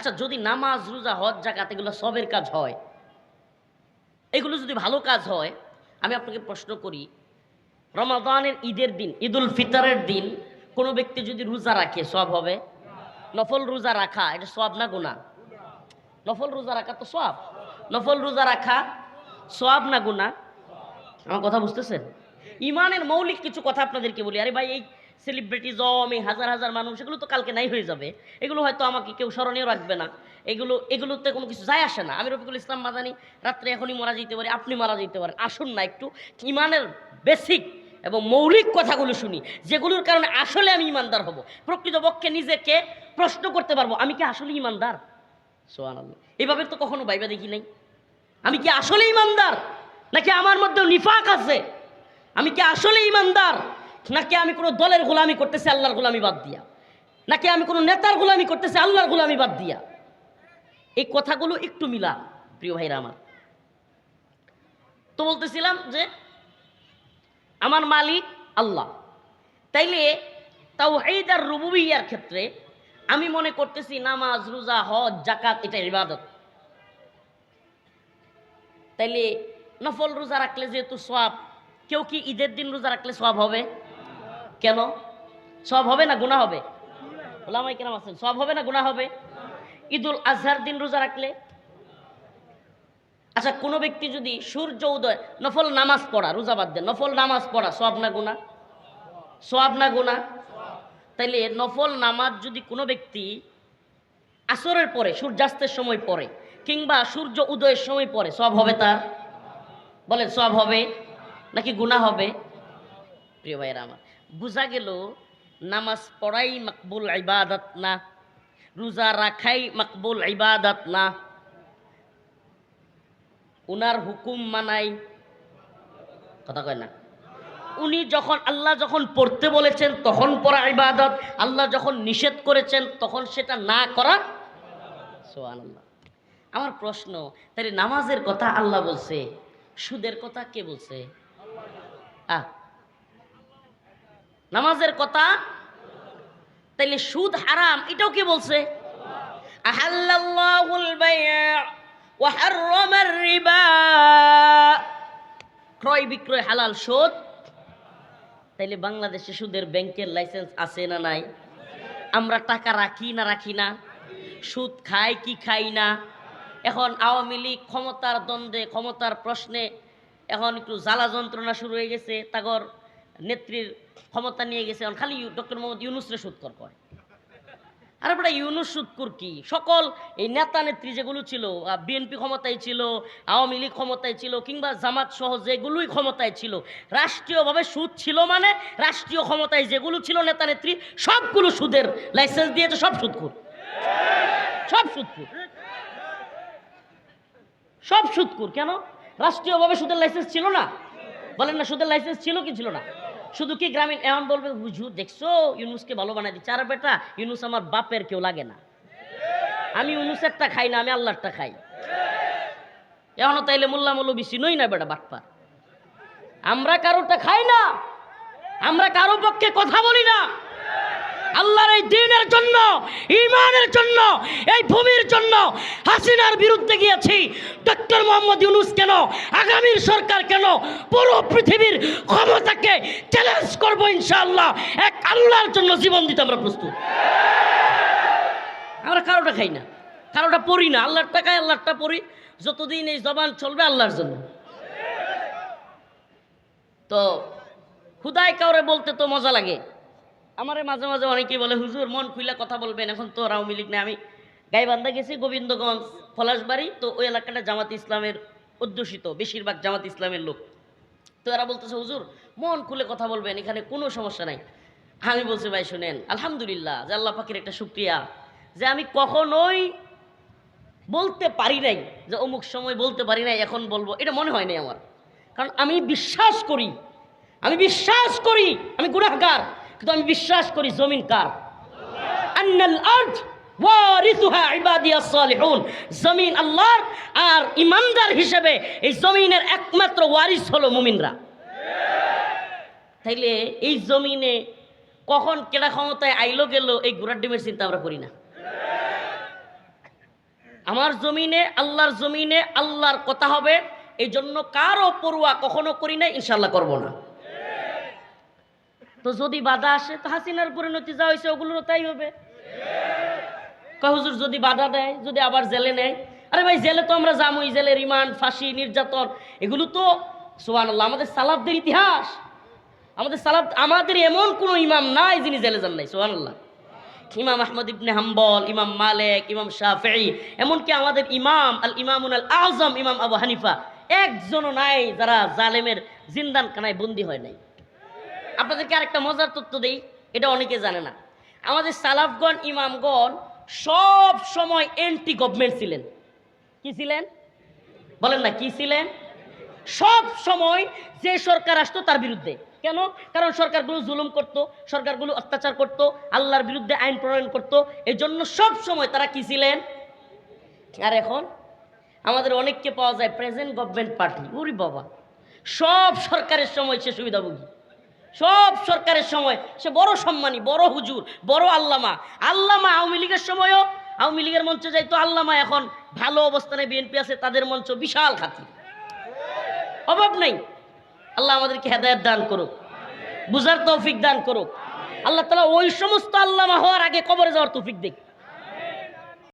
আচ্ছা, যদি নামাজ রোজা হজ জাকাত এগুলো সবের কাজ হয়, এগুলো যদি ভালো কাজ হয়, আমি আপনাকে প্রশ্ন করি, রমাদানের ঈদের দিন, ঈদুল ফিতরের দিন কোনো ব্যক্তি যদি রোজা রাখে সওয়াব হবে? নফল রোজা রাখা এটা সওয়াব না গুনাহ? নফল রোজা রাখা তো সওয়াব। নফল রোজা রাখা সওয়াব না গুনাহ? আমার কথা বুঝতেছেন? ইমানের মৌলিক কিছু কথা আপনাদেরকে বলি। আরে ভাই, এই সেলিব্রিটিজম, এই হাজার হাজার মানুষ, এগুলো তো কালকে নাই হয়ে যাবে। এগুলো হয়তো আমাকে কেউ স্মরণীয় রাখবে না। এগুলোতে কোনো কিছু যায় আসে না। আমি রফিকুল ইসলাম মাদানী, রাত্রে এখনই মারা যেতে পারি, আপনি মারা যেতে পারেন। আসুন না একটু ইমানের বেসিক এবং মৌলিক কথাগুলো শুনি, যেগুলোর কারণে আসলে আমি ইমানদার হব, প্রকৃতপক্ষে নিজেকে প্রশ্ন করতে পারবো আমি কি আসলে ইমানদার। সুবহানাল্লাহ। এইভাবে তো কখনো ভাইবা দেখি নাই। আমি কি আসলে ইমানদার, নাকি আমার মধ্যে নিফাক আছে? আমি কি আসলে ইমানদার, নাকি আমি কোনো দলের গোলামি করতেছি আল্লাহর গোলামি বাদ দিয়া, নাকি আমি কোনো নেতার গোলামি করতেছি আল্লাহর গোলামি বাদ দিয়া? এই কথাগুলো একটু মিলা, প্রিয় ভাইরা আমার। তো বলতেছিলাম যে আমার মালিক আল্লাহ, তাইলে তাওহীদ আর রুবুবিয়্যার ক্ষেত্রে আমি মনে করতেছি নামাজ রোজা হজ জাকাত এটা ইবাদত। তাইলে নফল রোজা রাখলে যেহেতু সওয়াব, কেউ কি ঈদের দিন রোজা রাখলে সওয়াব হবে? কেন সওয়াব হবে না গুনাহ হবে? ওলামায়ে কেরাম আছেন, সওয়াব হবে না গুনাহ হবে? ঈদুল আজহার দিন রোজা রাখলে, আচ্ছা কোনো ব্যক্তি যদি সূর্য উদয়, নফল নামাজ পড়া, রোজা বাদ দেন, নফল নামাজ পড়া সওয়াব না গুনাহ? সওয়াব না গুনাহ? তাইলে নফল নামাজ যদি কোনো ব্যক্তি আসরের পরে, সূর্যাস্তের সময় পড়ে, কিংবা সূর্য উদয়ের সময় পড়ে, সওয়াব হবে তার? বলেন সওয়াব হবে নাকি গুনাহ হবে? প্রিয় ভাইয়েরা আমার, বোঝা গেল নামাজ পড়াই মাকবুল ইবাদত না, রোজা রাখাই মাকবুল ইবাদত না, উনার হুকুম মানাই, কথা কয় না, উনি যখন আল্লাহ যখন পড়তে বলেছেন তখন পড়া ইবাদত, আল্লাহ যখন নিষেধ করেছেন তখন সেটা না করা। সুবহানাল্লাহ। আমার প্রশ্ন, তাহলে নামাজের কথা আল্লাহ বলছে, সুদের কথা কে বলছে? নামাজের কথা, তাইলে সুদ হারাম এটাও কে বলছে? আহাল্লাল্লাহুল বাই'a ওয়া হাররামার রিবা, ক্রয় বিক্রয় হালাল, সুদ। তাইলে বাংলাদেশে সুদের ব্যাংকের লাইসেন্স আছে না নাই? আমরা টাকা রাখি না রাখি না? সুদ খাই কি খাই না? এখন আওয়ামী লীগ ক্ষমতার দ্বন্দ্বে, ক্ষমতার প্রশ্নে এখন একটু জ্বালা যন্ত্রণা শুরু হয়ে গেছে, তাগর নেত্রীর ক্ষমতা নিয়ে গেছে, এখন খালি ডক্টর মোহাম্মদ ইউনূসরে সুদকর কয়। আরে বেটা, ইউনূস সুদকর কি? সকল এই নেতা নেত্রী যেগুলো ছিল, বিএনপি ক্ষমতায় ছিল, আওয়ামী লীগ ক্ষমতায় ছিল, কিংবা জামাত সহ যেগুলোই ক্ষমতায় ছিল, রাষ্ট্রীয়ভাবে সুদ ছিল, মানে রাষ্ট্রীয় ক্ষমতায় যেগুলো ছিল নেতা নেত্রী সবগুলো সুদের লাইসেন্স দিয়েছে, সব সুদকর, সব সুদকর, সব সুদকর। কেন? রাষ্ট্রীয়ভাবে সুদের লাইসেন্স ছিল না? বলেন না, সুদের লাইসেন্স ছিল কি ছিল না? শুধু কি গ্রামীণ? এমন বলবে হুজুর দেখছো ইউনূসকে ভালো বানাই দিচ্ছে। আর বেটা, ইউনূস আমার বাপের কেউ লাগে না, আমি ইউনূসেরটা খাই না, আমি আল্লাহরটা খাই। এখনো তাইলে মোল্লা মৌলবী চিনোই না বেটা, বাটপা। আমরা কারোটা খাই না, আমরা কারো পক্ষে কথা বলি না। আল্লাহর এই দ্বীনের জন্য, ঈমানের জন্য, এই ভূমির জন্য হাসিনার বিরুদ্ধে গিয়েছি। ডক্টর মোহাম্মদ ইউনূস কেন, আগামীর সরকার কেন, পুরো পৃথিবীর ক্ষমতাকে চ্যালেঞ্জ করব ইনশাআল্লাহ। এক আল্লাহর জন্য জীবন দিতে আমরা প্রস্তুত। আমরা কারোটা খাই না, কারোটা পড়ি না, আল্লাহর টাকায় আল্লাহরটা পড়ি। যতদিন এই জবান চলবে আল্লাহর জন্য। তো খুদাই কাউরে বলতে তো মজা লাগে। আমারে মাঝে মাঝে অনেকেই বলে হুজুর মন খুইলা কথা বলবেন, এখন তো আওয়ামী লীগ নেই। আমি গাইবান্ধা গেছি, গোবিন্দগঞ্জ, পলাশবাড়ি, তো ওই এলাকাটা জামাত ইসলামের অধ্যুষিত, বেশিরভাগ জামাত ইসলামের লোক। তো এরা বলতেছে হুজুর মন খুলে কথা বলবেন, এখানে কোনো সমস্যা নাই। আমি বলছি ভাই শুনেন, আলহামদুলিল্লাহ যে আল্লাহ পাকের একটা শুকরিয়া যে আমি কখনোই বলতে পারি নাই যে অমুক সময় বলতে পারি নাই, এখন বলবো, এটা মনে হয় নাই আমার। কারণ আমি বিশ্বাস করি, আমি গুনাহগার, কিন্তু আমি বিশ্বাস করি জমিন কার? আন্নাল আরদ ওয়ারিসুহা ইবাদিয়াস সালিহুন, জমিন আল্লাহর, আর ইমানদার হিসেবে এই জমিনের একমাত্র ওয়ারিস হলো মুমিনরা। তাইলে এই জমিনে কখন কেডা ক্ষমতায় আইলো গেল এই ঘোড়ার ডিমের চিন্তা আমরা করি না। আমার জমিনে, আল্লাহর জমিনে আল্লাহর কথা হবে, এই জন্য কারো পরোয়া কখনো করি না, ইনশাল্লাহ করব না। তো যদি বাধা আসে, তো হাসিনার পরিণতি যা হয়েছে ওগুলোরও তাই হবে। হুজুর যদি বাধা দেয়, যদি আবার জেলে নেয়, আরে ভাই জেলে তো আমরা যামই, জেলে রিমান্ড, ফাঁসি, নির্যাতন, এগুলো তো সুবহানাল্লাহ আমাদের সালাফদের ইতিহাস। আমাদের সালাফ, আমাদের এমন কোনো ইমাম নাই যিনি জেলে যান নাই, সুবহানাল্লাহ। ইমাম আহমদ ইবনে হাম্বল, ইমাম মালিক, ইমাম শাফিঈ, এমনকি আমাদের ইমাম আল ইমামুল আযম ইমাম আবু হানিফা, একজনও নাই যারা জালেমের জিন্দানখানায় বন্দী হয় নাই। আপনাদেরকে আরেকটা মজার তথ্য দেই, এটা অনেকে জানে না। আমাদের সালাফগণ, ইমামগণ সব সময় এন্টি গভর্নমেন্ট ছিলেন। কি ছিলেন বলেন না, কি ছিলেন? সব সময় যে সরকার আসতো তার বিরুদ্ধে। কেন? কারণ সরকারগুলো জুলুম করত, সরকারগুলো অত্যাচার করত, আল্লাহর বিরুদ্ধে আইন প্রণয়ন করত, এই জন্য সব সময় তারা কি ছিলেন। আর এখন আমাদের অনেককে পাওয়া যায় প্রেজেন্ট গভর্নমেন্ট পার্টি। ওরে বাবা, সব সরকারের সময় সে সুবিধাভোগী, সব সরকারের সময় সে বড় সম্মানী, বড় হুজুর, বড় আল্লামা। আল্লামা আওয়ামী লীগের সময়ও আওয়ামী লীগের মঞ্চে যাইতো, আল্লামা এখন ভালো অবস্থানে বিএনপি আছে, তাদের মঞ্চ বিশাল খাতির, অভাব নেই। আল্লাহ আমাদেরকে হেদায়েত দান করুক, বুঝার তৌফিক দান করুক। আল্লাহ তাআলা ওই সমস্ত আল্লামা হওয়ার আগে কবরে যাওয়ার তৌফিক দিক।